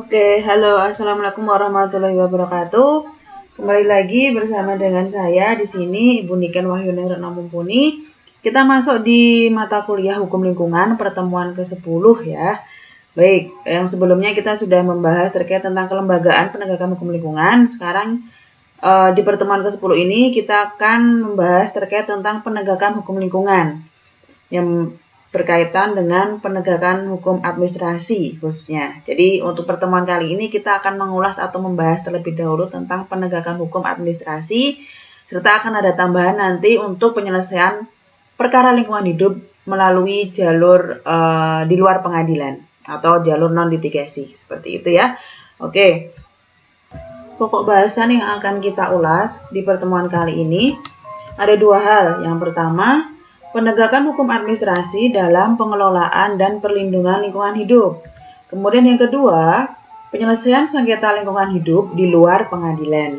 Oke, halo, assalamualaikum warahmatullahi wabarakatuh. Kembali lagi bersama dengan saya di sini, Ibu Niken Wahyuni Retno Mumpuni. Kita masuk di mata kuliah Hukum Lingkungan pertemuan ke-10 ya. Baik, yang sebelumnya kita sudah membahas terkait tentang kelembagaan penegakan hukum lingkungan. Sekarang di pertemuan ke-10 ini kita akan membahas terkait tentang penegakan hukum lingkungan yang berkaitan dengan penegakan hukum administrasi khususnya. Jadi untuk pertemuan kali ini kita akan mengulas atau membahas terlebih dahulu tentang penegakan hukum administrasi, serta akan ada tambahan nanti untuk penyelesaian perkara lingkungan hidup melalui jalur di luar pengadilan atau jalur non-litigasi, seperti itu ya. Oke, pokok bahasan yang akan kita ulas di pertemuan kali ini ada dua hal. Yang pertama, penegakan hukum administrasi dalam pengelolaan dan perlindungan lingkungan hidup. Kemudian yang kedua, penyelesaian sengketa lingkungan hidup di luar pengadilan.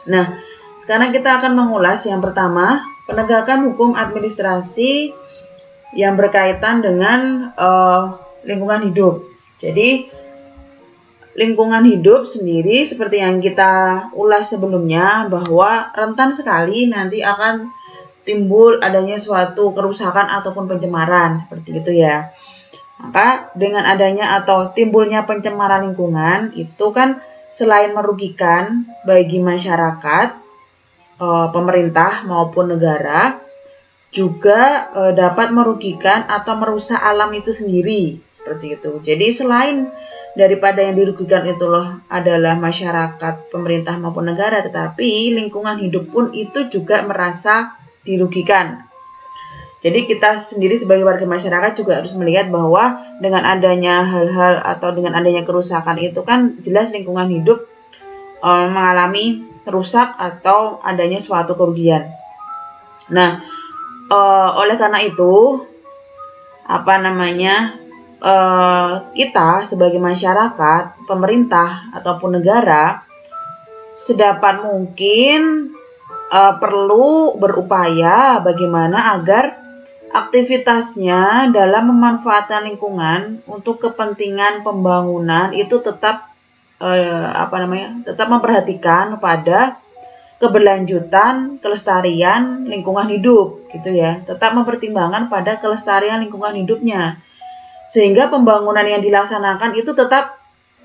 Nah, sekarang kita akan mengulas yang pertama, penegakan hukum administrasi yang berkaitan dengan lingkungan hidup. Jadi, lingkungan hidup sendiri seperti yang kita ulas sebelumnya bahwa rentan sekali nanti akan timbul adanya suatu kerusakan ataupun pencemaran seperti itu ya. Maka dengan adanya atau timbulnya pencemaran lingkungan itu kan selain merugikan bagi masyarakat, pemerintah maupun negara, juga dapat merugikan atau merusak alam itu sendiri seperti itu. Jadi selain daripada yang dirugikan itu adalah masyarakat, pemerintah maupun negara, tetapi lingkungan hidup pun itu juga merasa dirugikan. Jadi kita sendiri sebagai warga masyarakat juga harus melihat bahwa dengan adanya hal-hal atau dengan adanya kerusakan itu kan jelas lingkungan hidup mengalami rusak atau adanya suatu kerugian. Nah, oleh karena itu kita sebagai masyarakat, pemerintah ataupun negara sedapat mungkin perlu berupaya bagaimana agar aktivitasnya dalam memanfaatkan lingkungan untuk kepentingan pembangunan itu tetap tetap memperhatikan pada keberlanjutan kelestarian lingkungan hidup gitu ya, tetap mempertimbangkan pada kelestarian lingkungan hidupnya sehingga pembangunan yang dilaksanakan itu tetap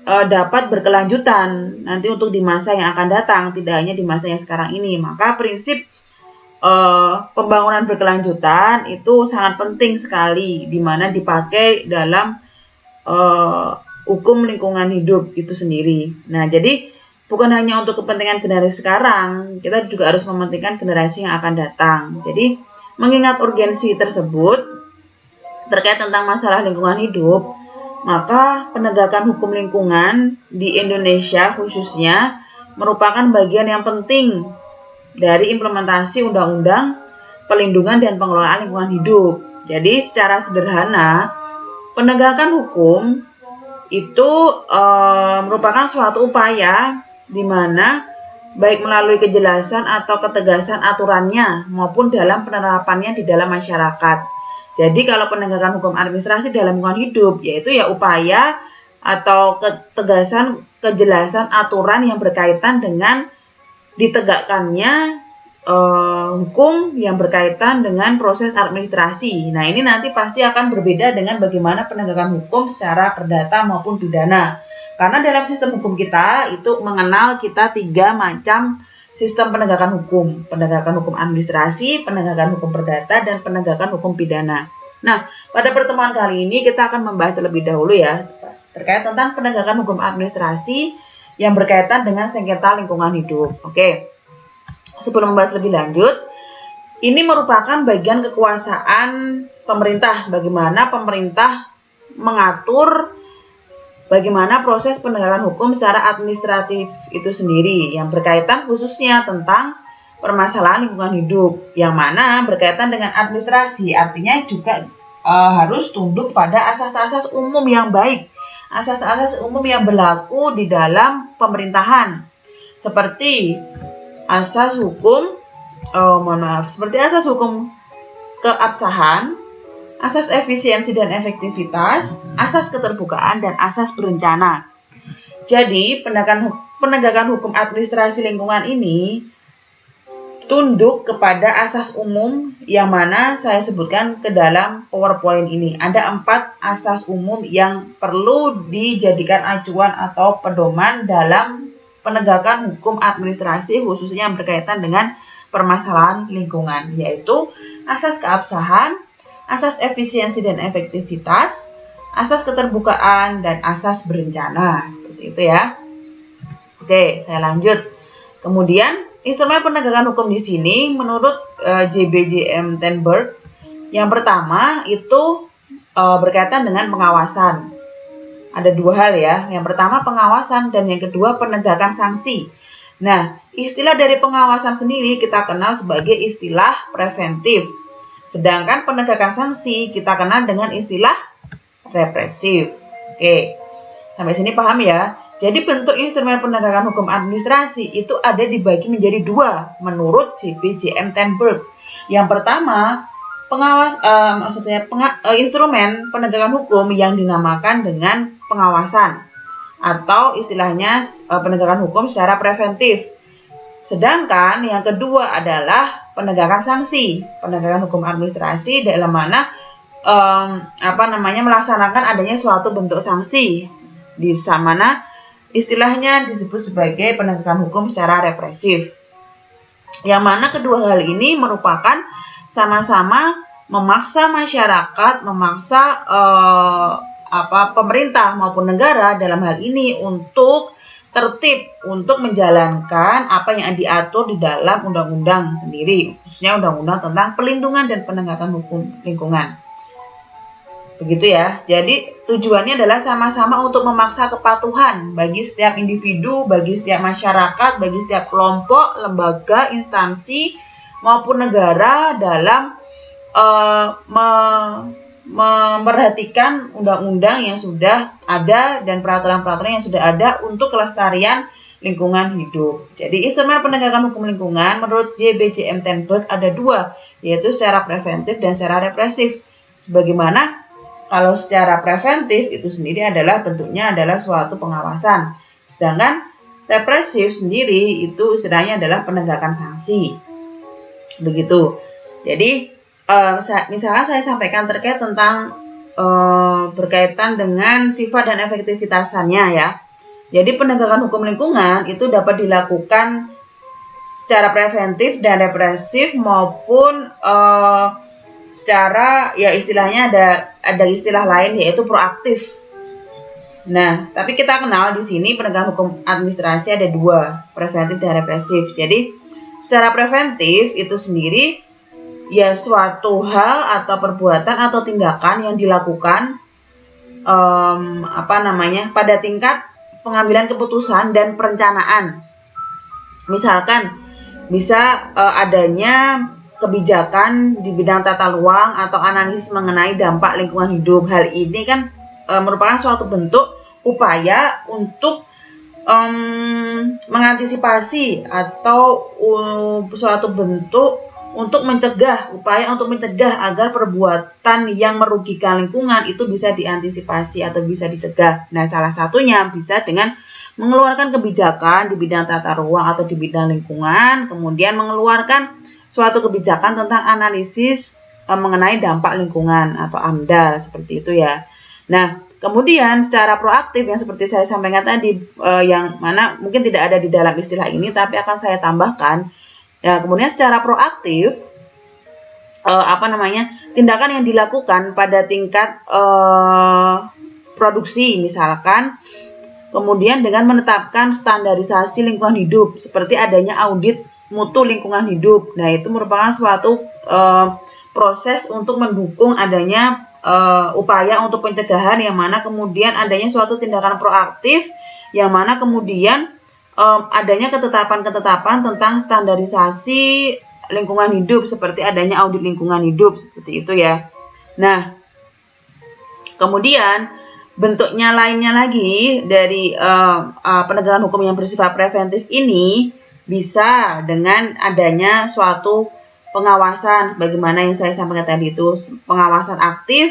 dapat berkelanjutan nanti untuk di masa yang akan datang, tidak hanya di masa yang sekarang ini. Maka prinsip pembangunan berkelanjutan itu sangat penting sekali, di mana dipakai dalam hukum lingkungan hidup itu sendiri. Nah, jadi bukan hanya untuk kepentingan generasi sekarang, kita juga harus mementingkan generasi yang akan datang. Jadi mengingat urgensi tersebut terkait tentang masalah lingkungan hidup, maka penegakan hukum lingkungan di Indonesia khususnya merupakan bagian yang penting dari implementasi Undang-Undang Perlindungan dan Pengelolaan Lingkungan Hidup. Jadi secara sederhana, penegakan hukum itu merupakan suatu upaya di mana baik melalui kejelasan atau ketegasan aturannya maupun dalam penerapannya di dalam masyarakat. Jadi kalau penegakan hukum administrasi dalam lingkungan hidup, yaitu ya upaya atau ketegasan, kejelasan aturan yang berkaitan dengan ditegakkannya hukum yang berkaitan dengan proses administrasi. Nah, ini nanti pasti akan berbeda dengan bagaimana penegakan hukum secara perdata maupun pidana. Karena dalam sistem hukum kita itu mengenal kita 3 macam sistem penegakan hukum administrasi, penegakan hukum perdata, dan penegakan hukum pidana. Nah, pada pertemuan kali ini kita akan membahas terlebih dahulu ya, terkait tentang penegakan hukum administrasi yang berkaitan dengan sengketa lingkungan hidup. Oke, sebelum membahas lebih lanjut, ini merupakan bagian kekuasaan pemerintah, bagaimana pemerintah mengatur bagaimana proses penegakan hukum secara administratif itu sendiri yang berkaitan khususnya tentang permasalahan lingkungan hidup yang mana berkaitan dengan administrasi, artinya juga harus tunduk pada asas-asas umum yang baik, asas-asas umum yang berlaku di dalam pemerintahan seperti asas hukum keabsahan, asas efisiensi dan efektivitas, asas keterbukaan, dan asas berencana. Jadi penegakan hukum administrasi lingkungan ini tunduk kepada asas umum yang mana saya sebutkan ke dalam PowerPoint ini. Ada 4 asas umum yang perlu dijadikan acuan atau pedoman dalam penegakan hukum administrasi khususnya yang berkaitan dengan permasalahan lingkungan, yaitu asas keabsahan, asas efisiensi dan efektivitas, asas keterbukaan, dan asas berencana. Seperti itu ya. Oke, saya lanjut. Kemudian instrumen penegakan hukum di sini menurut JBJM Tenberg, yang pertama itu berkaitan dengan pengawasan. Ada 2 hal ya. Yang pertama pengawasan dan yang kedua penegakan sanksi. Nah, istilah dari pengawasan sendiri kita kenal sebagai istilah preventif. Sedangkan penegakan sanksi kita kenal dengan istilah represif. Oke, sampai sini paham ya? Jadi bentuk instrumen penegakan hukum administrasi itu ada dibagi menjadi 2 menurut JBJM Tenberg. Yang pertama, instrumen penegakan hukum yang dinamakan dengan pengawasan atau istilahnya penegakan hukum secara preventif. Sedangkan yang kedua adalah penegakan sanksi, penegakan hukum administrasi dalam mana melaksanakan adanya suatu bentuk sanksi di mana istilahnya disebut sebagai penegakan hukum secara represif. Yang mana kedua hal ini merupakan sama-sama memaksa masyarakat, memaksa pemerintah maupun negara dalam hal ini untuk tertib, untuk menjalankan apa yang diatur di dalam undang-undang sendiri, khususnya undang-undang tentang pelindungan dan penegakan hukum lingkungan. Begitu ya. Jadi tujuannya adalah sama-sama untuk memaksa kepatuhan bagi setiap individu, bagi setiap masyarakat, bagi setiap kelompok, lembaga, instansi maupun negara dalam memperhatikan undang-undang yang sudah ada dan peraturan-peraturan yang sudah ada untuk kelestarian lingkungan hidup. Jadi instrumen penegakan hukum lingkungan menurut JBJM Tenberg ada 2, yaitu secara preventif dan secara represif. Sebagaimana kalau secara preventif itu sendiri adalah bentuknya adalah suatu pengawasan. Sedangkan represif sendiri itu istilahnya adalah penegakan sanksi. Begitu. Jadi misalkan saya sampaikan terkait tentang berkaitan dengan sifat dan efektivitasannya ya. Jadi penegakan hukum lingkungan itu dapat dilakukan secara preventif dan represif maupun secara ya istilahnya ada istilah lain yaitu proaktif. Nah, tapi kita kenal di sini penegakan hukum administrasi ada 2, preventif dan represif. Jadi secara preventif itu sendiri ya suatu hal atau perbuatan atau tindakan yang dilakukan pada tingkat pengambilan keputusan dan perencanaan. Misalkan bisa adanya kebijakan di bidang tata ruang atau analisis mengenai dampak lingkungan hidup. Hal ini kan merupakan suatu bentuk upaya untuk mengantisipasi atau suatu bentuk untuk mencegah agar perbuatan yang merugikan lingkungan itu bisa diantisipasi atau bisa dicegah. Nah, salah satunya bisa dengan mengeluarkan kebijakan di bidang tata ruang atau di bidang lingkungan, kemudian mengeluarkan suatu kebijakan tentang analisis mengenai dampak lingkungan atau AMDAL seperti itu ya. Nah, kemudian secara proaktif yang seperti saya sampaikan tadi yang mana mungkin tidak ada di dalam istilah ini tapi akan saya tambahkan. Ya, kemudian secara proaktif tindakan yang dilakukan pada tingkat produksi misalkan, kemudian dengan menetapkan standarisasi lingkungan hidup seperti adanya audit mutu lingkungan hidup. Nah, itu merupakan suatu proses untuk mendukung adanya upaya untuk pencegahan yang mana kemudian adanya suatu tindakan proaktif yang mana kemudian adanya ketetapan-ketetapan tentang standarisasi lingkungan hidup seperti adanya audit lingkungan hidup seperti itu ya. Nah, kemudian bentuknya lainnya lagi dari penegakan hukum yang bersifat preventif ini bisa dengan adanya suatu pengawasan sebagaimana yang saya sampaikan tadi itu, pengawasan aktif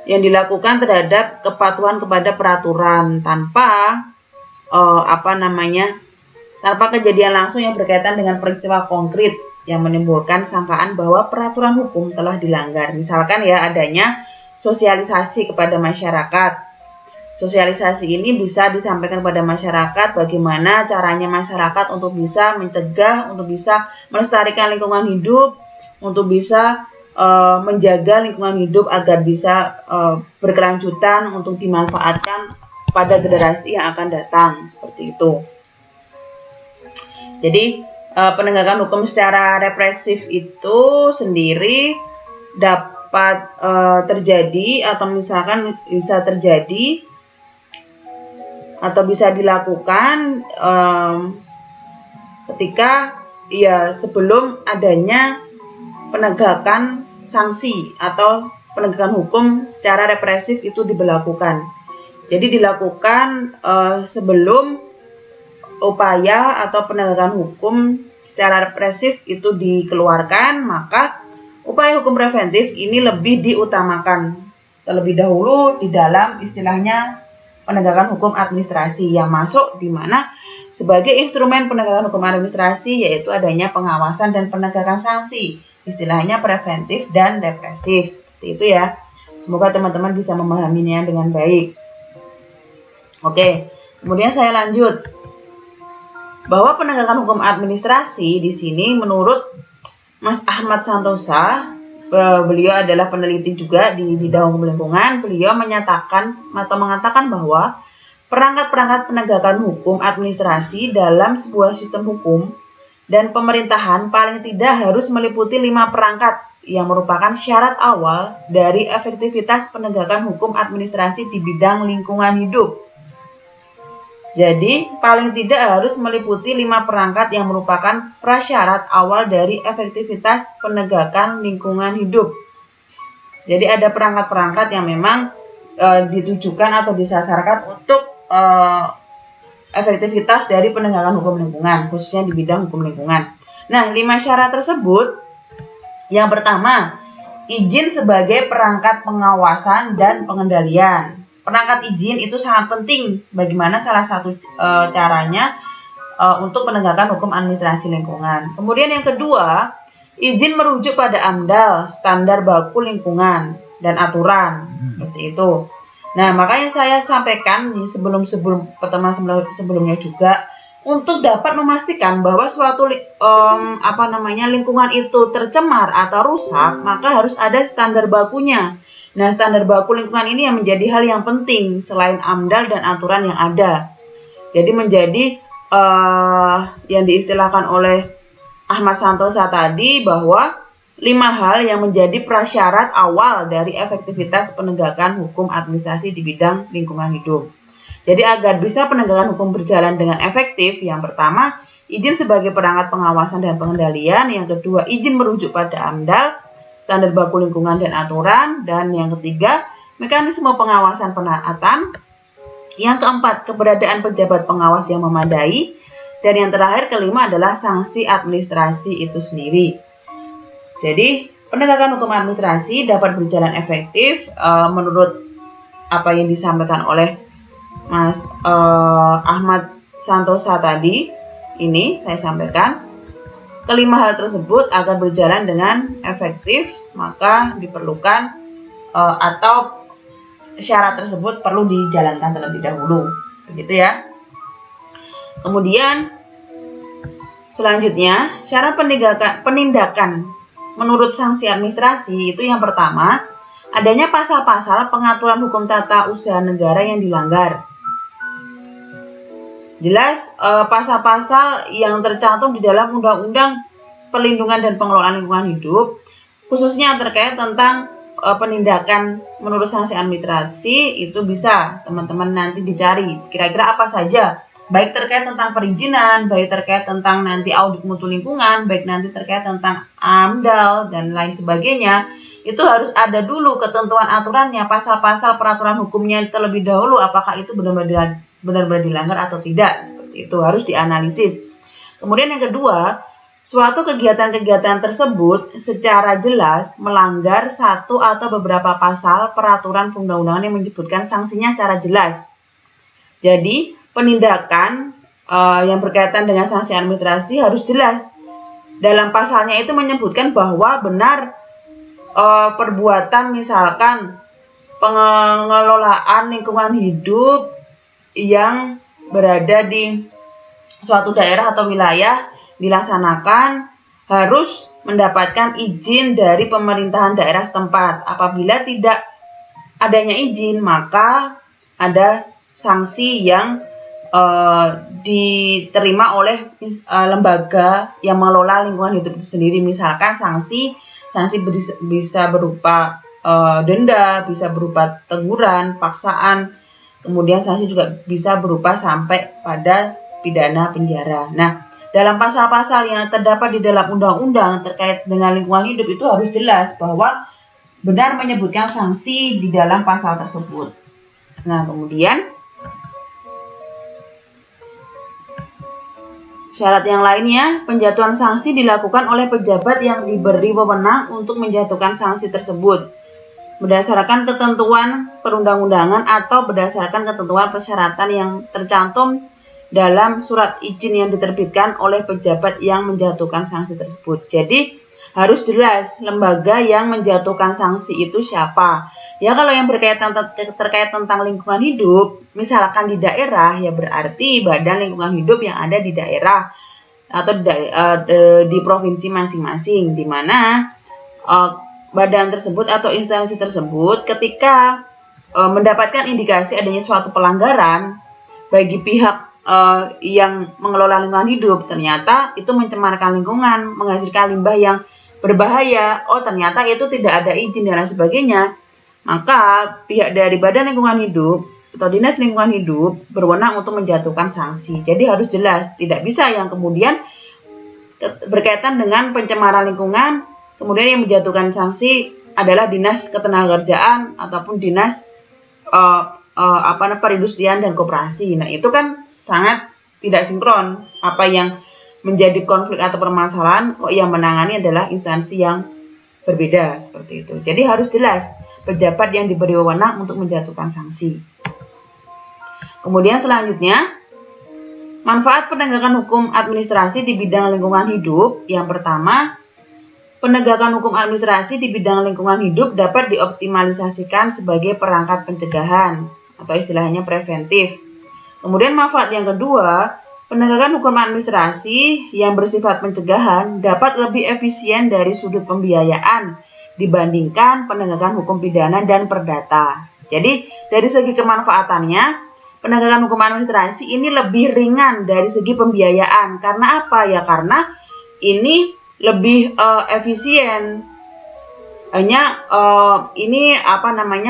yang dilakukan terhadap kepatuhan kepada peraturan tanpa tanpa kejadian langsung yang berkaitan dengan peristiwa konkret yang menimbulkan sangkaan bahwa peraturan hukum telah dilanggar. Misalkan ya adanya sosialisasi kepada masyarakat. Sosialisasi ini bisa disampaikan kepada masyarakat bagaimana caranya masyarakat untuk bisa mencegah, untuk bisa melestarikan lingkungan hidup, untuk bisa menjaga lingkungan hidup agar bisa berkelanjutan untuk dimanfaatkan pada generasi yang akan datang, seperti itu. Jadi penegakan hukum secara represif itu sendiri dapat terjadi atau misalkan bisa terjadi atau bisa dilakukan ketika ya sebelum adanya penegakan sanksi atau penegakan hukum secara represif itu diberlakukan. Jadi dilakukan sebelum upaya atau penegakan hukum secara represif itu dikeluarkan, maka upaya hukum preventif ini lebih diutamakan terlebih dahulu di dalam istilahnya penegakan hukum administrasi yang masuk di mana sebagai instrumen penegakan hukum administrasi yaitu adanya pengawasan dan penegakan sanksi, istilahnya preventif dan represif. Seperti itu ya. Semoga teman-teman bisa memahaminya dengan baik. Oke, kemudian saya lanjut. Bahwa penegakan hukum administrasi di sini menurut Mas Ahmad Santosa, beliau adalah peneliti juga di bidang hukum lingkungan. Beliau menyatakan atau mengatakan bahwa perangkat-perangkat penegakan hukum administrasi dalam sebuah sistem hukum dan pemerintahan paling tidak harus meliputi 5 perangkat yang merupakan syarat awal dari efektivitas penegakan hukum administrasi di bidang lingkungan hidup. Jadi, paling tidak harus meliputi 5 perangkat yang merupakan prasyarat awal dari efektivitas penegakan lingkungan hidup. Jadi, ada perangkat-perangkat yang memang ditujukan atau disasarkan untuk efektivitas dari penegakan hukum lingkungan, khususnya di bidang hukum lingkungan. Nah, 5 syarat tersebut, yang pertama, izin sebagai perangkat pengawasan dan pengendalian. Perangkat izin itu sangat penting bagaimana salah satu caranya untuk penegakan hukum administrasi lingkungan. Kemudian yang kedua, izin merujuk pada AMDAL, standar baku lingkungan dan aturan, seperti itu. Nah, makanya saya sampaikan di sebelum pertemuan sebelumnya juga untuk dapat memastikan bahwa suatu lingkungan itu tercemar atau rusak, maka harus ada standar bakunya. Nah, standar baku lingkungan ini yang menjadi hal yang penting selain AMDAL dan aturan yang ada. Jadi menjadi yang diistilahkan oleh Ahmad Santosa tadi bahwa 5 hal yang menjadi prasyarat awal dari efektivitas penegakan hukum administrasi di bidang lingkungan hidup. Jadi agar bisa penegakan hukum berjalan dengan efektif, yang pertama, izin sebagai perangkat pengawasan dan pengendalian. Yang kedua, izin merujuk pada AMDAL, standar baku lingkungan dan aturan. Dan yang ketiga, mekanisme pengawasan penaatan. Yang keempat, keberadaan pejabat pengawas yang memadai. Dan yang terakhir, kelima adalah sanksi administrasi itu sendiri. Jadi, penegakan hukum administrasi dapat berjalan efektif menurut apa yang disampaikan oleh Mas Ahmad Santosa tadi. Ini saya sampaikan. Kelima hal tersebut agar berjalan dengan efektif, maka diperlukan atau syarat tersebut perlu dijalankan terlebih dahulu. Begitu ya. Kemudian selanjutnya, syarat penindakan menurut sanksi administrasi itu yang pertama, adanya pasal-pasal pengaturan hukum tata usaha negara yang dilanggar. Jelas pasal-pasal yang tercantum di dalam Undang-Undang Perlindungan dan Pengelolaan Lingkungan Hidup, khususnya terkait tentang penindakan menurut sanksi administrasi, itu bisa teman-teman nanti dicari kira-kira apa saja, baik terkait tentang perizinan, baik terkait tentang nanti audit mutu lingkungan, baik nanti terkait tentang AMDAL dan lain sebagainya. Itu harus ada dulu ketentuan aturannya, pasal-pasal peraturan hukumnya terlebih dahulu, apakah itu benar-benar dilanggar atau tidak. Seperti itu harus dianalisis. Kemudian yang kedua, suatu kegiatan-kegiatan tersebut secara jelas melanggar satu atau beberapa pasal peraturan perundang-undangan yang menyebutkan sanksinya secara jelas. Jadi, penindakan yang berkaitan dengan sanksi administrasi harus jelas. Dalam pasalnya itu menyebutkan bahwa benar perbuatan misalkan pengelolaan lingkungan hidup yang berada di suatu daerah atau wilayah dilaksanakan harus mendapatkan izin dari pemerintahan daerah setempat. Apabila tidak adanya izin, maka ada sanksi yang diterima oleh lembaga yang mengelola lingkungan hidup itu sendiri. Misalkan sanksi bisa berupa denda, bisa berupa teguran, paksaan, kemudian sanksi juga bisa berupa sampai pada pidana penjara. Nah, dalam pasal-pasal yang terdapat di dalam undang-undang terkait dengan lingkungan hidup itu harus jelas bahwa benar menyebutkan sanksi di dalam pasal tersebut. Nah, kemudian syarat yang lainnya, penjatuhan sanksi dilakukan oleh pejabat yang diberi wewenang untuk menjatuhkan sanksi tersebut berdasarkan ketentuan perundang-undangan atau berdasarkan ketentuan persyaratan yang tercantum dalam surat izin yang diterbitkan oleh pejabat yang menjatuhkan sanksi tersebut. Jadi harus jelas lembaga yang menjatuhkan sanksi itu siapa. Ya, kalau yang berkaitan terkait tentang lingkungan hidup, misalkan di daerah, ya berarti badan lingkungan hidup yang ada di daerah atau di provinsi masing-masing, di mana badan tersebut atau instansi tersebut ketika mendapatkan indikasi adanya suatu pelanggaran bagi pihak yang mengelola lingkungan hidup, ternyata itu mencemarkan lingkungan, menghasilkan limbah yang berbahaya, ternyata itu tidak ada izin dan lain sebagainya, maka pihak dari Badan Lingkungan Hidup atau Dinas Lingkungan Hidup berwenang untuk menjatuhkan sanksi. Jadi harus jelas, tidak bisa yang kemudian berkaitan dengan pencemaran lingkungan, kemudian yang menjatuhkan sanksi adalah Dinas Ketenagakerjaan ataupun Dinas Perindustrian dan Koperasi. Nah, itu kan sangat tidak sinkron. Apa yang menjadi konflik atau permasalahan yang menangani adalah instansi yang berbeda seperti itu. Jadi harus jelas pejabat yang diberi wewenang untuk menjatuhkan sanksi. Kemudian selanjutnya, manfaat penegakan hukum administrasi di bidang lingkungan hidup. Yang pertama, penegakan hukum administrasi di bidang lingkungan hidup dapat dioptimalisasikan sebagai perangkat pencegahan atau istilahnya preventif. Kemudian manfaat yang kedua, penegakan hukum administrasi yang bersifat pencegahan dapat lebih efisien dari sudut pembiayaan dibandingkan penegakan hukum pidana dan perdata. Jadi dari segi kemanfaatannya, penegakan hukum administrasi ini lebih ringan dari segi pembiayaan. Karena apa? Ya karena ini lebih efisien. Hanya ini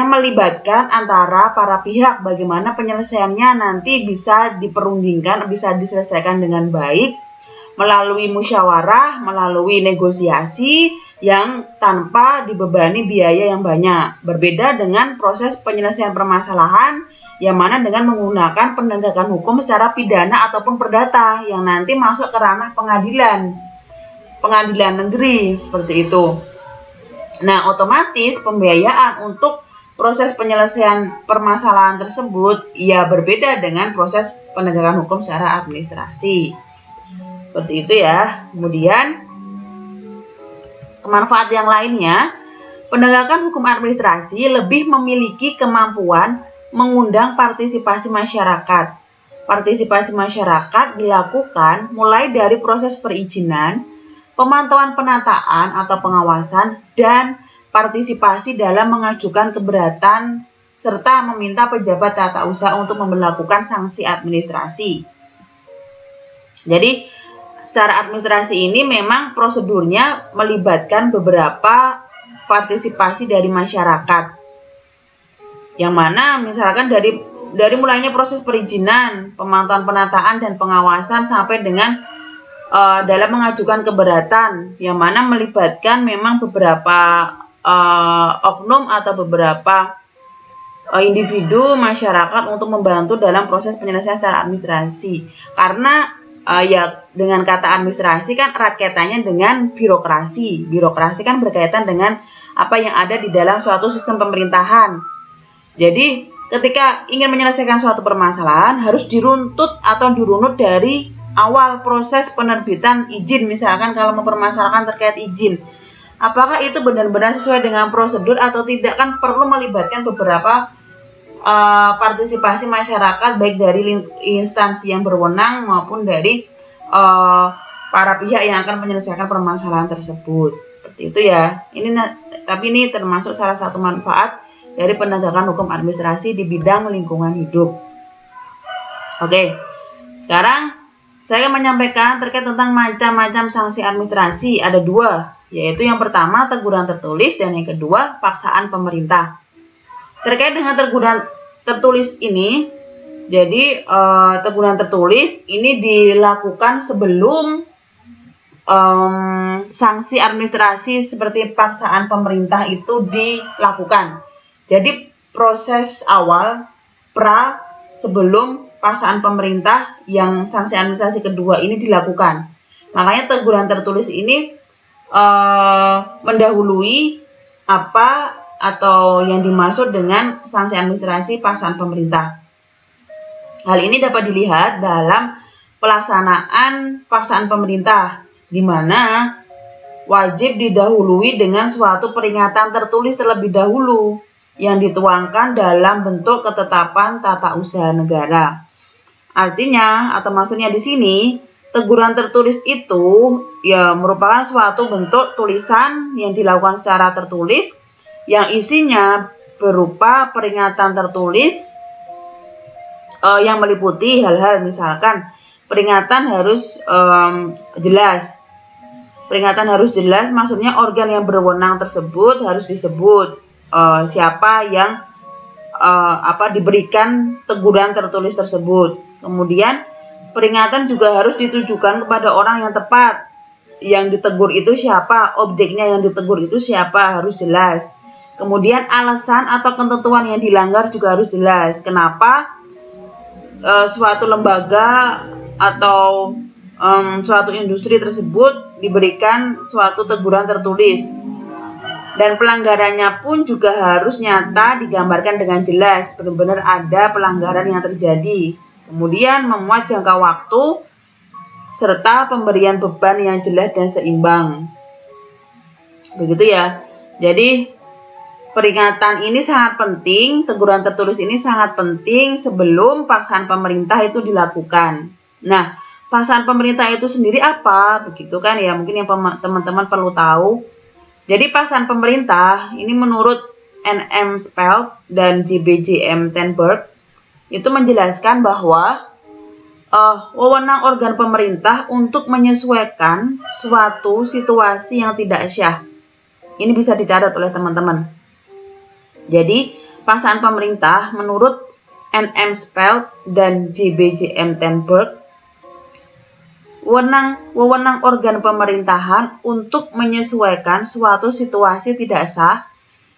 melibatkan antara para pihak, bagaimana penyelesaiannya nanti bisa diperundingkan, bisa diselesaikan dengan baik melalui musyawarah, melalui negosiasi yang tanpa dibebani biaya yang banyak. Berbeda dengan proses penyelesaian permasalahan yang mana dengan menggunakan penegakan hukum secara pidana ataupun perdata yang nanti masuk ke ranah pengadilan negeri seperti itu. Nah, otomatis pembiayaan untuk proses penyelesaian permasalahan tersebut ya berbeda dengan proses penegakan hukum secara administrasi. Seperti itu ya. Kemudian manfaat yang lainnya, penegakan hukum administrasi lebih memiliki kemampuan mengundang partisipasi masyarakat. Partisipasi masyarakat dilakukan mulai dari proses perizinan, pemantauan penataan atau pengawasan, dan partisipasi dalam mengajukan keberatan serta meminta pejabat tata usaha untuk memberlakukan sanksi administrasi. Jadi secara administrasi ini memang prosedurnya melibatkan beberapa partisipasi dari masyarakat. Yang mana misalkan dari mulainya proses perizinan, pemantauan penataan dan pengawasan sampai dengan dalam mengajukan keberatan, yang mana melibatkan memang beberapa oknum atau beberapa individu masyarakat untuk membantu dalam proses penyelesaian secara administrasi. Karena ya dengan kata administrasi kan erat kaitannya dengan birokrasi. Birokrasi kan berkaitan dengan apa yang ada di dalam suatu sistem pemerintahan. Jadi ketika ingin menyelesaikan suatu permasalahan harus dirunut dari awal proses penerbitan izin. Misalkan kalau mempermasalahkan terkait izin, apakah itu benar-benar sesuai dengan prosedur atau tidak, kan perlu melibatkan beberapa partisipasi masyarakat, baik dari instansi yang berwenang maupun dari para pihak yang akan menyelesaikan permasalahan tersebut. Seperti itu ya. Tapi ini termasuk salah satu manfaat dari penegakan hukum administrasi di bidang lingkungan hidup. Oke, sekarang saya menyampaikan terkait tentang macam-macam sanksi administrasi. Ada dua, yaitu yang pertama teguran tertulis dan yang kedua paksaan pemerintah. Terkait dengan teguran tertulis ini, jadi teguran tertulis ini dilakukan sebelum sanksi administrasi seperti paksaan pemerintah itu dilakukan. Jadi proses awal sebelum paksaan pemerintah yang sanksi administrasi kedua ini dilakukan. Makanya teguran tertulis ini mendahului apa atau yang dimaksud dengan sanksi administrasi paksaan pemerintah. Hal ini dapat dilihat dalam pelaksanaan paksaan pemerintah, di mana wajib didahului dengan suatu peringatan tertulis terlebih dahulu yang dituangkan dalam bentuk ketetapan tata usaha negara. Artinya atau maksudnya di sini, teguran tertulis itu ya merupakan suatu bentuk tulisan yang dilakukan secara tertulis yang isinya berupa peringatan tertulis yang meliputi hal-hal, misalkan peringatan harus jelas. Peringatan harus jelas maksudnya organ yang berwenang tersebut harus disebut, siapa yang diberikan teguran tertulis tersebut. Kemudian peringatan juga harus ditujukan kepada orang yang tepat. Yang ditegur itu siapa, objeknya yang ditegur itu siapa, harus jelas. Kemudian alasan atau ketentuan yang dilanggar juga harus jelas. Kenapa suatu lembaga atau suatu industri tersebut diberikan suatu teguran tertulis. Dan pelanggarannya pun juga harus nyata digambarkan dengan jelas, benar-benar ada pelanggaran yang terjadi. Kemudian memuat jangka waktu serta pemberian beban yang jelas dan seimbang. Begitu ya. Jadi peringatan ini sangat penting, teguran tertulis ini sangat penting sebelum paksaan pemerintah itu dilakukan. Nah, paksaan pemerintah itu sendiri apa? Begitu kan ya, mungkin yang teman-teman perlu tahu. Jadi paksaan pemerintah ini menurut N.M. Spelt dan J.B.J.M. Tenberg itu menjelaskan bahwa wewenang organ pemerintah untuk menyesuaikan suatu situasi yang tidak syah. Ini bisa dicatat oleh teman-teman. Jadi paksaan pemerintah menurut N.M. Spelt dan J.B.J.M. Tenberg, wewenang organ pemerintahan untuk menyesuaikan suatu situasi tidak sah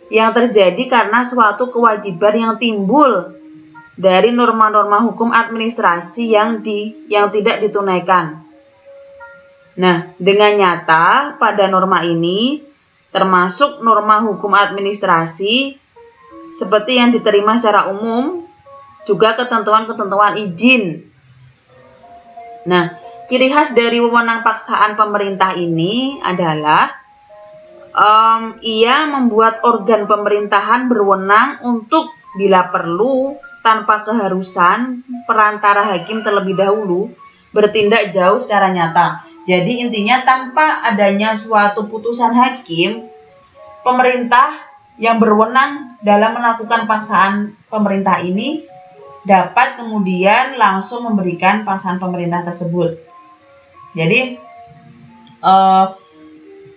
yang terjadi karena suatu kewajiban yang timbul dari norma-norma hukum administrasi yang tidak ditunaikan. Nah, dengan nyata pada norma ini termasuk norma hukum administrasi seperti yang diterima secara umum, juga ketentuan-ketentuan izin. Nah, ciri khas dari wewenang paksaan pemerintah ini adalah ia membuat organ pemerintahan berwenang untuk bila perlu tanpa keharusan perantara hakim terlebih dahulu bertindak jauh secara nyata. Jadi intinya tanpa adanya suatu putusan hakim, pemerintah yang berwenang dalam melakukan paksaan pemerintah ini dapat kemudian langsung memberikan paksaan pemerintah tersebut. Jadi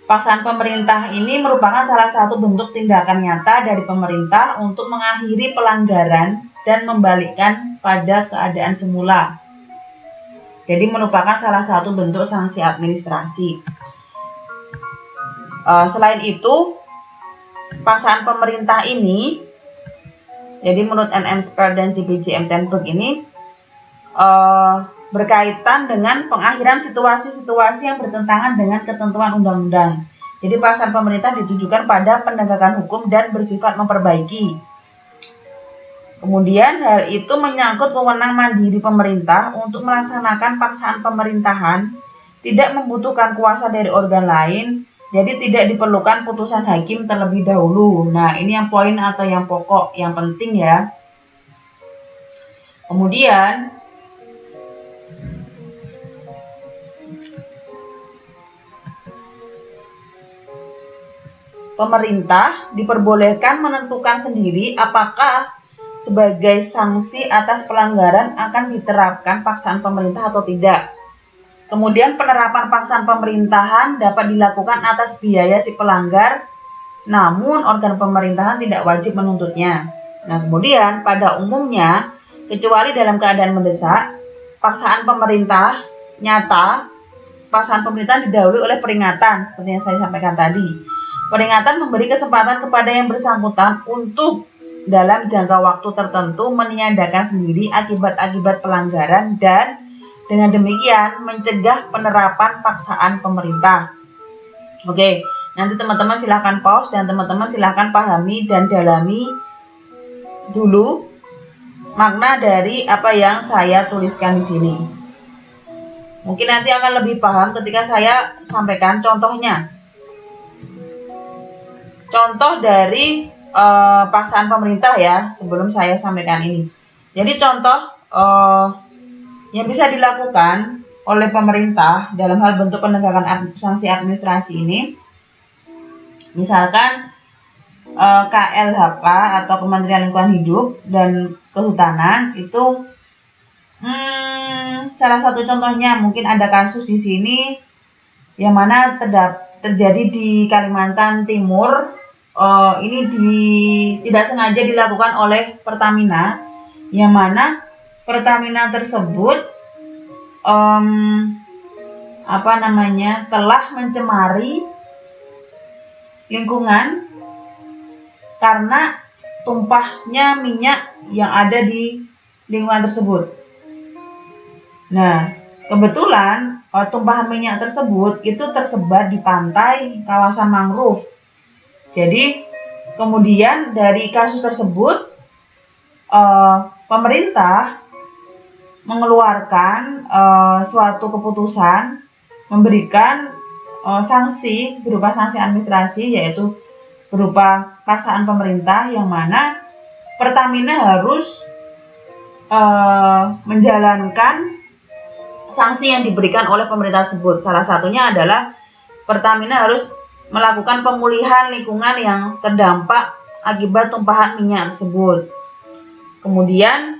paksaan pemerintah ini merupakan salah satu bentuk tindakan nyata dari pemerintah untuk mengakhiri pelanggaran dan membalikkan pada keadaan semula. Jadi merupakan salah satu bentuk sanksi administrasi. Selain itu, paksaan pemerintah ini, jadi menurut N.M. Spelt dan J.B.J.M. Tenberg ini berkaitan dengan pengakhiran situasi-situasi yang bertentangan dengan ketentuan undang-undang. Jadi paksaan pemerintah ditujukan pada penegakan hukum dan bersifat memperbaiki. Kemudian hal itu menyangkut wewenang mandiri pemerintah untuk melaksanakan paksaan pemerintahan, tidak membutuhkan kuasa dari organ lain, jadi tidak diperlukan putusan hakim terlebih dahulu. Nah, ini yang poin atau yang pokok, yang penting ya. Kemudian, pemerintah diperbolehkan menentukan sendiri apakah sebagai sanksi atas pelanggaran akan diterapkan paksaan pemerintah atau tidak. Kemudian penerapan paksaan pemerintahan dapat dilakukan atas biaya si pelanggar, namun organ pemerintahan tidak wajib menuntutnya. Nah, kemudian pada umumnya, kecuali dalam keadaan mendesak, paksaan pemerintah nyata, paksaan pemerintahan didahului oleh peringatan, seperti yang saya sampaikan tadi. Peringatan memberi kesempatan kepada yang bersangkutan untuk dalam jangka waktu tertentu meniadakan sendiri akibat-akibat pelanggaran dan dengan demikian mencegah penerapan paksaan pemerintah. Oke, nanti teman-teman silahkan pause dan teman-teman silahkan pahami dan dalami dulu makna dari apa yang saya tuliskan di sini. Mungkin nanti akan lebih paham ketika saya sampaikan contohnya. Contoh dari paksaan pemerintah ya, sebelum saya sampaikan ini. Jadi contoh yang bisa dilakukan oleh pemerintah dalam hal bentuk penegakan sanksi administrasi ini, misalkan KLHK atau Kementerian Lingkungan Hidup dan Kehutanan itu, salah satu contohnya mungkin ada kasus di sini yang mana terjadi di Kalimantan Timur. Ini tidak sengaja dilakukan oleh Pertamina, yang mana Pertamina tersebut telah mencemari lingkungan karena tumpahnya minyak yang ada di lingkungan tersebut. Nah, kebetulan tumpahan minyak tersebut itu tersebar di pantai kawasan mangrove. Jadi kemudian dari kasus tersebut pemerintah mengeluarkan suatu keputusan memberikan sanksi berupa sanksi administrasi, yaitu berupa paksaan pemerintah, yang mana Pertamina harus menjalankan sanksi yang diberikan oleh pemerintah tersebut. Salah satunya adalah Pertamina harus melakukan pemulihan lingkungan yang terdampak akibat tumpahan minyak tersebut. Kemudian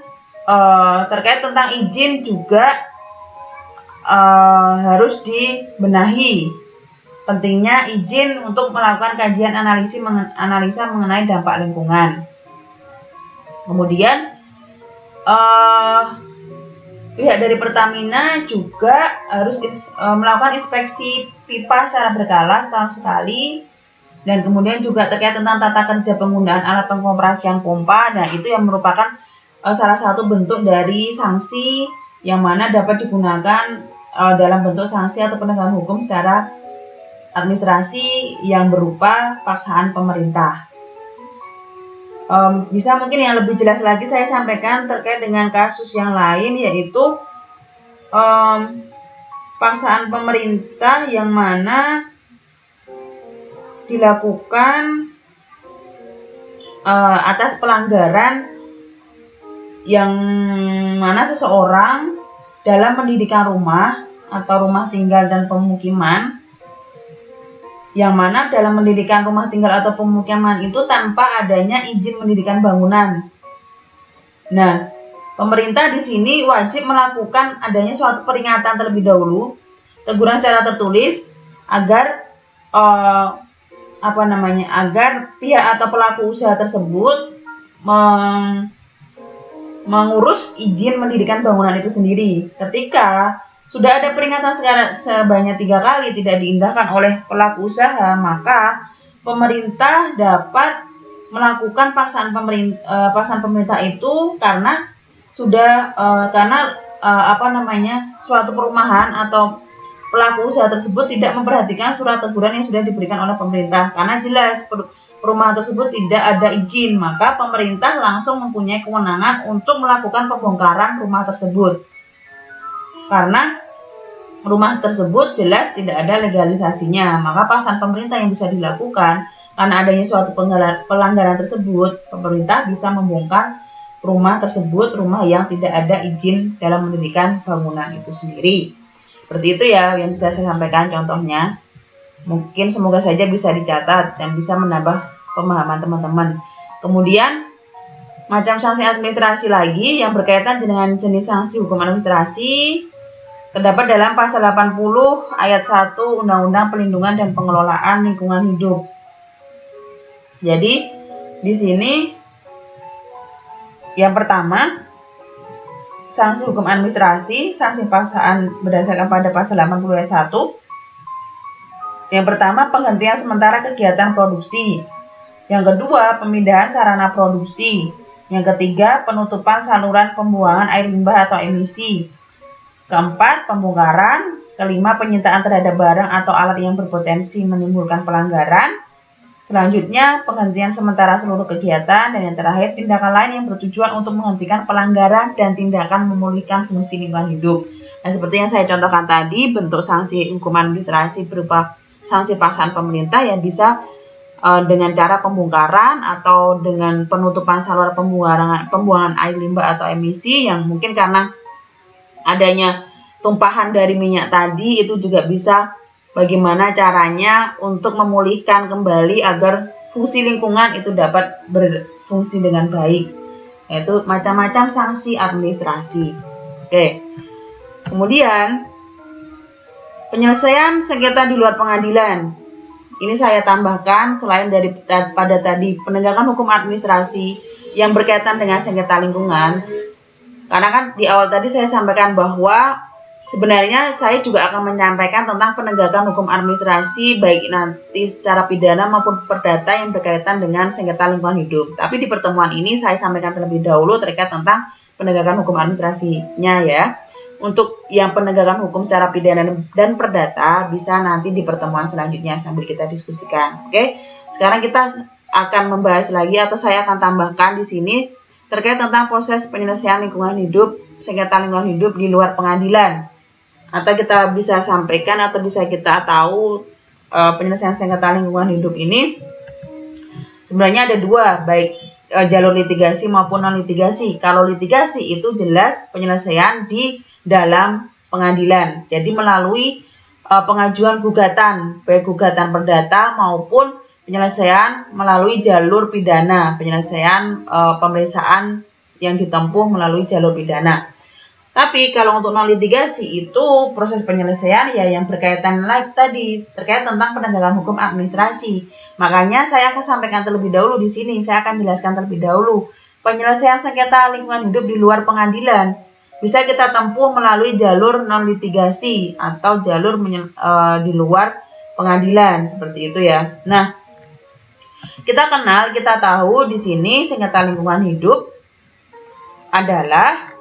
terkait tentang izin juga harus dibenahi. Pentingnya izin untuk melakukan kajian analisa mengenai dampak lingkungan. Kemudian pihak dari Pertamina juga harus melakukan inspeksi pipa secara berkala setahun sekali, dan kemudian juga terkait tentang tata kerja penggunaan alat pengoperasian pompa. Nah, itu yang merupakan salah satu bentuk dari sanksi yang mana dapat digunakan dalam bentuk sanksi atau penegakan hukum secara administrasi yang berupa paksaan pemerintah. Bisa mungkin yang lebih jelas lagi saya sampaikan terkait dengan kasus yang lain, yaitu paksaan pemerintah yang mana dilakukan atas pelanggaran yang mana seseorang dalam mendirikan rumah atau rumah tinggal dan pemukiman, yang mana dalam mendirikan rumah tinggal atau pemukiman itu tanpa adanya izin mendirikan bangunan. Nah, pemerintah di sini wajib melakukan adanya suatu peringatan terlebih dahulu, teguran secara tertulis, agar agar pihak atau pelaku usaha tersebut mengurus izin mendirikan bangunan itu sendiri. Ketika sudah ada peringatan sebanyak 3 kali tidak diindahkan oleh pelaku usaha, maka pemerintah dapat melakukan paksaan pemerintah itu karena sudah suatu perumahan atau pelaku usaha tersebut tidak memperhatikan surat teguran yang sudah diberikan oleh pemerintah. Karena jelas rumah tersebut tidak ada izin, maka pemerintah langsung mempunyai kewenangan untuk melakukan pembongkaran rumah tersebut. Karena rumah tersebut jelas tidak ada legalisasinya, maka paksaan pemerintah yang bisa dilakukan karena adanya suatu pelanggaran tersebut, pemerintah bisa membongkar rumah tersebut, rumah yang tidak ada izin dalam mendirikan bangunan itu sendiri. Seperti itu ya yang bisa saya sampaikan contohnya. Mungkin semoga saja bisa dicatat dan bisa menambah pemahaman teman-teman. Kemudian macam sanksi administrasi lagi yang berkaitan dengan jenis sanksi hukum administrasi terdapat dalam pasal 80 ayat 1 Undang-Undang Perlindungan dan Pengelolaan Lingkungan Hidup. Jadi di sini yang pertama, sanksi hukum administrasi, sanksi paksaan berdasarkan pada pasal 80 ayat 1. Yang pertama, penghentian sementara kegiatan produksi. Yang kedua, pemindahan sarana produksi. Yang ketiga, penutupan saluran pembuangan air limbah atau emisi. Keempat, pembongkaran. Kelima, penyitaan terhadap barang atau alat yang berpotensi menimbulkan pelanggaran. Selanjutnya, penghentian sementara seluruh kegiatan. Dan yang terakhir, tindakan lain yang bertujuan untuk menghentikan pelanggaran dan tindakan memulihkan fungsi lingkungan hidup. Nah, seperti yang saya contohkan tadi, bentuk sanksi hukum administrasi berupa sanksi paksaan pemerintah yang bisa dengan cara pembongkaran atau dengan penutupan saluran pembuangan air limbah atau emisi yang mungkin karena adanya tumpahan dari minyak tadi itu juga bisa bagaimana caranya untuk memulihkan kembali agar fungsi lingkungan itu dapat berfungsi dengan baik, yaitu macam-macam sanksi administrasi. Oke. Kemudian penyelesaian sengketa di luar pengadilan. Ini saya tambahkan selain pada tadi penegakan hukum administrasi yang berkaitan dengan sengketa lingkungan. Karena kan di awal tadi saya sampaikan bahwa sebenarnya saya juga akan menyampaikan tentang penegakan hukum administrasi baik nanti secara pidana maupun perdata yang berkaitan dengan sengketa lingkungan hidup. Tapi di pertemuan ini saya sampaikan terlebih dahulu terkait tentang penegakan hukum administrasinya ya. Untuk yang penegakan hukum secara pidana dan perdata bisa nanti di pertemuan selanjutnya sambil kita diskusikan. Oke, sekarang kita akan membahas lagi atau saya akan tambahkan di sini terkait tentang proses penyelesaian lingkungan hidup, sengketa lingkungan hidup di luar pengadilan. Atau kita bisa sampaikan atau bisa kita tahu penyelesaian sengketa lingkungan hidup ini sebenarnya ada dua, baik jalur litigasi maupun non litigasi. Kalau litigasi itu jelas penyelesaian di dalam pengadilan. Jadi melalui pengajuan gugatan, baik gugatan perdata maupun penyelesaian melalui jalur pidana, penyelesaian pemeriksaan yang ditempuh melalui jalur pidana. Tapi kalau untuk non litigasi itu proses penyelesaian ya yang berkaitan lagi tadi terkait tentang penegakan hukum administrasi. Makanya saya akan sampaikan terlebih dahulu di sini. Saya akan jelaskan terlebih dahulu penyelesaian sengketa lingkungan hidup di luar pengadilan bisa kita tempuh melalui jalur non litigasi atau jalur di luar pengadilan seperti itu ya. Nah, kita tahu di sini sengketa lingkungan hidup adalah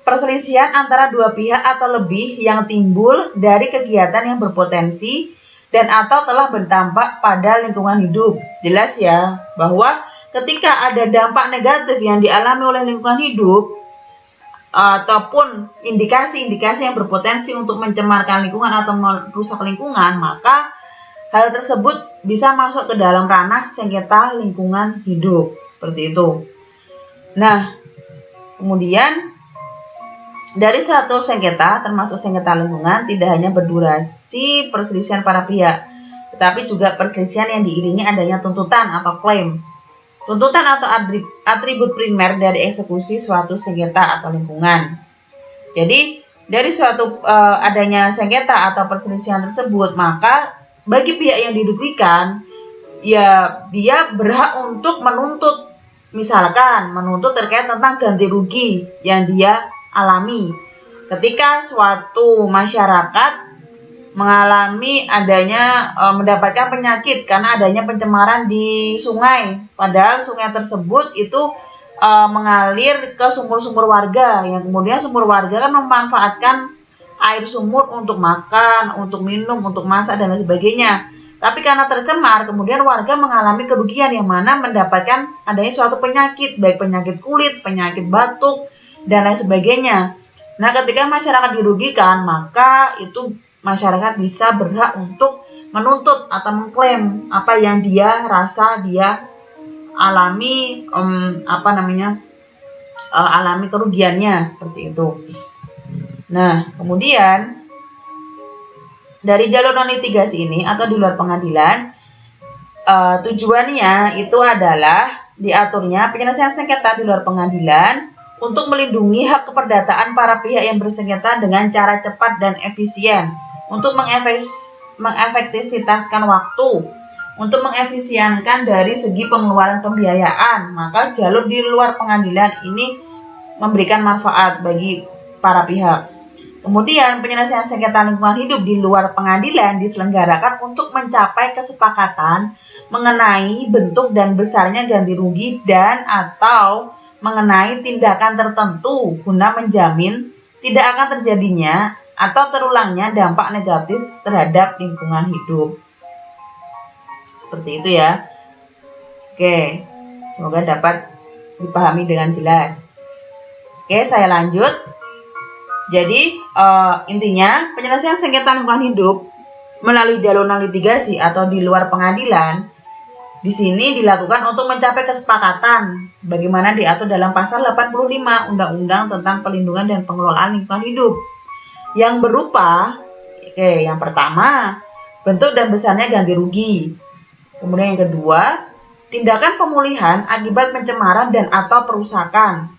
perselisihan antara dua pihak atau lebih yang timbul dari kegiatan yang berpotensi dan atau telah berdampak pada lingkungan hidup. Jelas ya, bahwa ketika ada dampak negatif yang dialami oleh lingkungan hidup ataupun indikasi-indikasi yang berpotensi untuk mencemarkan lingkungan atau merusak lingkungan, maka hal tersebut bisa masuk ke dalam ranah sengketa lingkungan hidup. Seperti itu. Nah, kemudian dari satu sengketa, termasuk sengketa lingkungan, tidak hanya berdurasi perselisihan para pihak, tetapi juga perselisihan yang diiringi adanya tuntutan atau klaim. Tuntutan atau atribut primer dari eksekusi suatu sengketa atau lingkungan. Jadi, dari suatu adanya sengketa atau perselisihan tersebut, maka bagi pihak yang dirugikan, ya dia berhak untuk menuntut, misalkan menuntut terkait tentang ganti rugi yang dia alami. Ketika suatu masyarakat mengalami adanya mendapatkan penyakit karena adanya pencemaran di sungai, padahal sungai tersebut itu mengalir ke sumur-sumur warga, yang kemudian sumur warga kan memanfaatkan air sumur untuk makan, untuk minum, untuk masak dan lain sebagainya. Tapi karena tercemar, kemudian warga mengalami kerugian yang mana mendapatkan adanya suatu penyakit, baik penyakit kulit, penyakit batuk, dan lain sebagainya. Nah, ketika masyarakat dirugikan, maka itu masyarakat bisa berhak untuk menuntut atau mengklaim apa yang dia rasa dia alami, alami kerugiannya seperti itu. Nah, kemudian dari jalur non litigasi ini atau di luar pengadilan, tujuannya itu adalah diaturnya penyelesaian sengketa di luar pengadilan untuk melindungi hak keperdataan para pihak yang bersengketa dengan cara cepat dan efisien, untuk mengefektivitaskan waktu, untuk mengefisienkan dari segi pengeluaran pembiayaan. Maka jalur di luar pengadilan ini memberikan manfaat bagi para pihak. Kemudian penyelesaian sengketa lingkungan hidup di luar pengadilan diselenggarakan untuk mencapai kesepakatan mengenai bentuk dan besarnya ganti rugi dan atau mengenai tindakan tertentu guna menjamin tidak akan terjadinya atau terulangnya dampak negatif terhadap lingkungan hidup. Seperti itu ya. Oke, semoga dapat dipahami dengan jelas. Oke, saya lanjut. Jadi intinya penyelesaian sengketa lingkungan hidup melalui jalur non litigasi atau di luar pengadilan di sini dilakukan untuk mencapai kesepakatan sebagaimana diatur dalam pasal 85 Undang-Undang tentang Perlindungan dan Pengelolaan Lingkungan Hidup yang berupa yang pertama, bentuk dan besarnya ganti rugi. Kemudian yang kedua, tindakan pemulihan akibat pencemaran dan atau perusakan.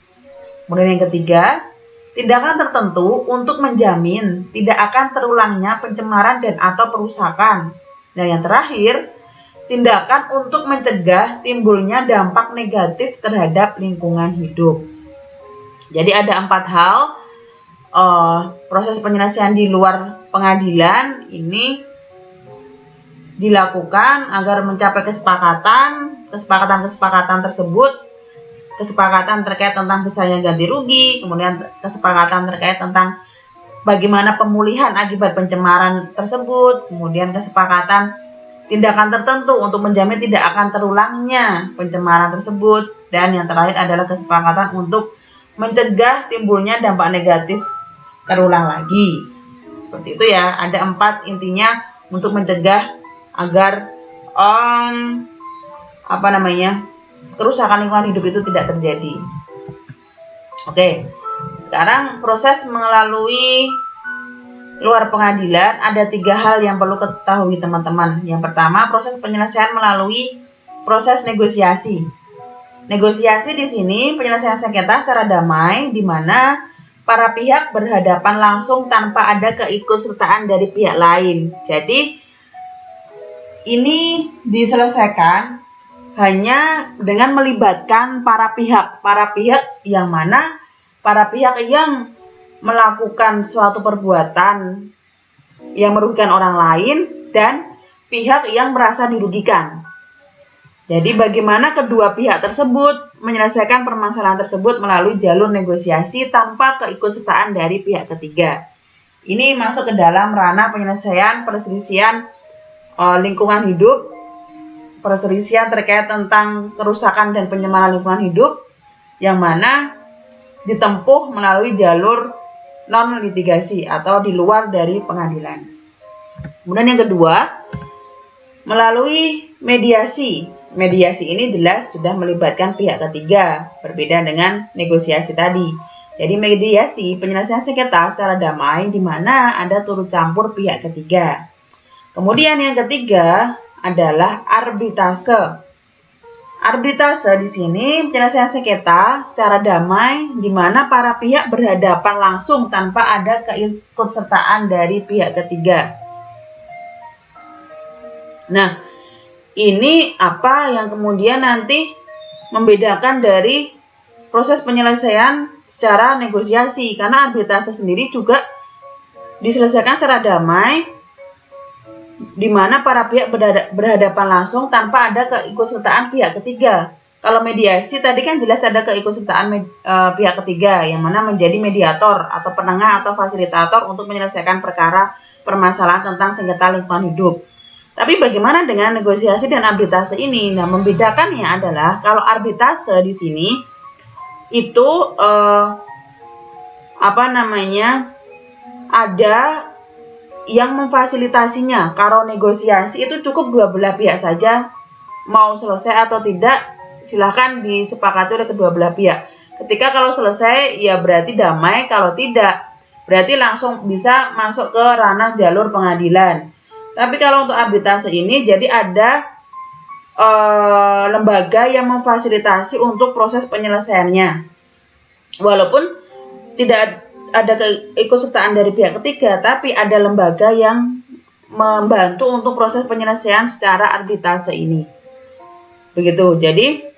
Kemudian yang ketiga, tindakan tertentu untuk menjamin tidak akan terulangnya pencemaran dan atau perusakan. Dan yang terakhir, tindakan untuk mencegah timbulnya dampak negatif terhadap lingkungan hidup. Jadi ada 4 hal proses penyelesaian di luar pengadilan ini dilakukan agar mencapai kesepakatan tersebut. Kesepakatan terkait tentang besarnya ganti rugi, kemudian kesepakatan terkait tentang bagaimana pemulihan akibat pencemaran tersebut, kemudian kesepakatan tindakan tertentu untuk menjamin tidak akan terulangnya pencemaran tersebut, dan yang terakhir adalah kesepakatan untuk mencegah timbulnya dampak negatif terulang lagi. Seperti itu ya, ada 4 intinya untuk mencegah agar kerusakan lingkungan hidup itu tidak terjadi. Oke, sekarang proses melalui luar pengadilan ada 3 hal yang perlu ketahui teman-teman. Yang pertama, proses penyelesaian melalui proses negosiasi. Negosiasi di sini penyelesaian sengketa secara damai di mana para pihak berhadapan langsung tanpa ada keikutsertaan dari pihak lain. Jadi ini diselesaikan hanya dengan melibatkan para pihak yang mana para pihak yang melakukan suatu perbuatan yang merugikan orang lain dan pihak yang merasa dirugikan. Jadi bagaimana kedua pihak tersebut menyelesaikan permasalahan tersebut melalui jalur negosiasi tanpa keikutsertaan dari pihak ketiga. Ini masuk ke dalam ranah penyelesaian perselisihan lingkungan hidup, perselisihan terkait tentang kerusakan dan pencemaran lingkungan hidup yang mana ditempuh melalui jalur non litigasi atau di luar dari pengadilan. Kemudian yang kedua, melalui mediasi. Mediasi ini jelas sudah melibatkan pihak ketiga, berbeda dengan negosiasi tadi. Jadi mediasi penyelesaian sengketa secara damai di mana ada turut campur pihak ketiga. Kemudian yang ketiga adalah arbitrase. Arbitrase di sini penyelesaian sengketa secara damai di mana para pihak berhadapan langsung tanpa ada keikutsertaan dari pihak ketiga. Nah, ini apa yang kemudian nanti membedakan dari proses penyelesaian secara negosiasi, karena arbitrase sendiri juga diselesaikan secara damai di mana para pihak berhadapan langsung tanpa ada keikutsertaan pihak ketiga. Kalau mediasi tadi kan jelas ada keikutsertaan pihak ketiga yang mana menjadi mediator atau penengah atau fasilitator untuk menyelesaikan perkara permasalahan tentang sengketa lingkungan hidup. Tapi bagaimana dengan negosiasi dan arbitrase ini? Nah, membedakannya adalah kalau arbitrase di sini itu ada yang memfasilitasinya. Kalau negosiasi itu cukup dua belah pihak saja, mau selesai atau tidak silahkan disepakati oleh kedua belah pihak. Ketika kalau selesai ya berarti damai, kalau tidak berarti langsung bisa masuk ke ranah jalur pengadilan. Tapi kalau untuk arbitrase ini jadi ada lembaga yang memfasilitasi untuk proses penyelesaiannya. Walaupun tidak ada keikutsertaan dari pihak ketiga, tapi ada lembaga yang membantu untuk proses penyelesaian secara arbitrase ini. Begitu. Jadi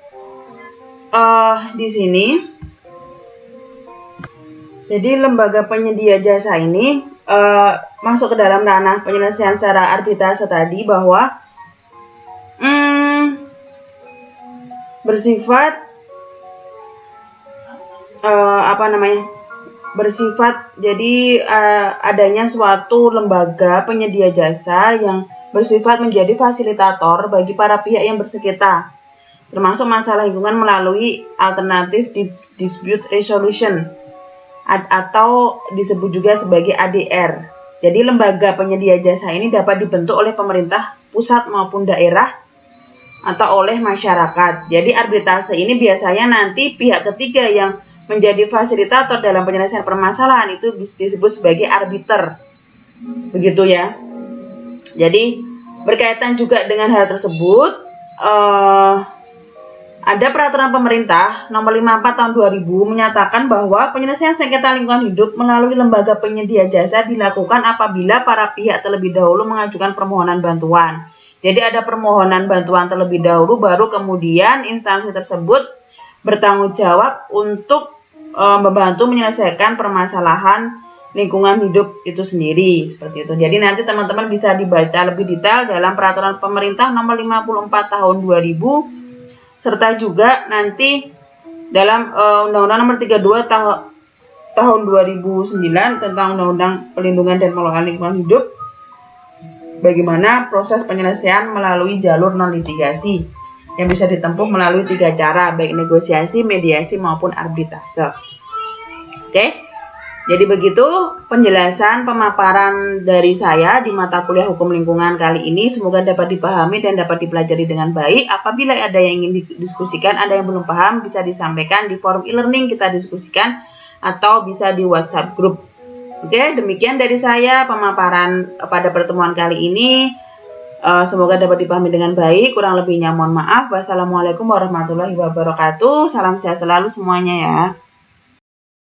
di sini jadi lembaga penyedia jasa ini masuk ke dalam ranah penyelesaian secara arbitrase tadi bahwa bersifat jadi adanya suatu lembaga penyedia jasa yang bersifat menjadi fasilitator bagi para pihak yang bersengketa, termasuk masalah lingkungan melalui alternative dispute resolution atau disebut juga sebagai ADR. Jadi lembaga penyedia jasa ini dapat dibentuk oleh pemerintah pusat maupun daerah atau oleh masyarakat. Jadi arbitrase ini biasanya nanti pihak ketiga yang menjadi fasilitator dalam penyelesaian permasalahan itu disebut sebagai arbiter. Begitu ya. Jadi berkaitan juga dengan hal tersebut, ada peraturan pemerintah nomor 54 tahun 2000 menyatakan bahwa penyelesaian sengketa lingkungan hidup melalui lembaga penyedia jasa dilakukan apabila para pihak terlebih dahulu mengajukan permohonan bantuan. Jadi ada permohonan bantuan terlebih dahulu, baru kemudian instansi tersebut bertanggung jawab untuk membantu menyelesaikan permasalahan lingkungan hidup itu sendiri, seperti itu. Jadi nanti teman-teman bisa dibaca lebih detail dalam peraturan pemerintah nomor 54 tahun 2000, serta juga nanti dalam Undang-Undang nomor 32 tahun 2009 tentang Undang-Undang Perlindungan dan Pengelolaan Lingkungan Hidup, bagaimana proses penyelesaian melalui jalur non-litigasi yang bisa ditempuh melalui 3 cara, baik negosiasi, mediasi, maupun arbitrase. Oke? Jadi begitu penjelasan pemaparan dari saya di mata kuliah hukum lingkungan kali ini. Semoga dapat dipahami dan dapat dipelajari dengan baik. Apabila ada yang ingin didiskusikan, ada yang belum paham, bisa disampaikan di forum e-learning kita diskusikan atau bisa di WhatsApp group. Oke, demikian dari saya pemaparan pada pertemuan kali ini. Semoga dapat dipahami dengan baik. Kurang lebihnya mohon maaf. Wassalamualaikum warahmatullahi wabarakatuh. Salam sehat selalu semuanya ya.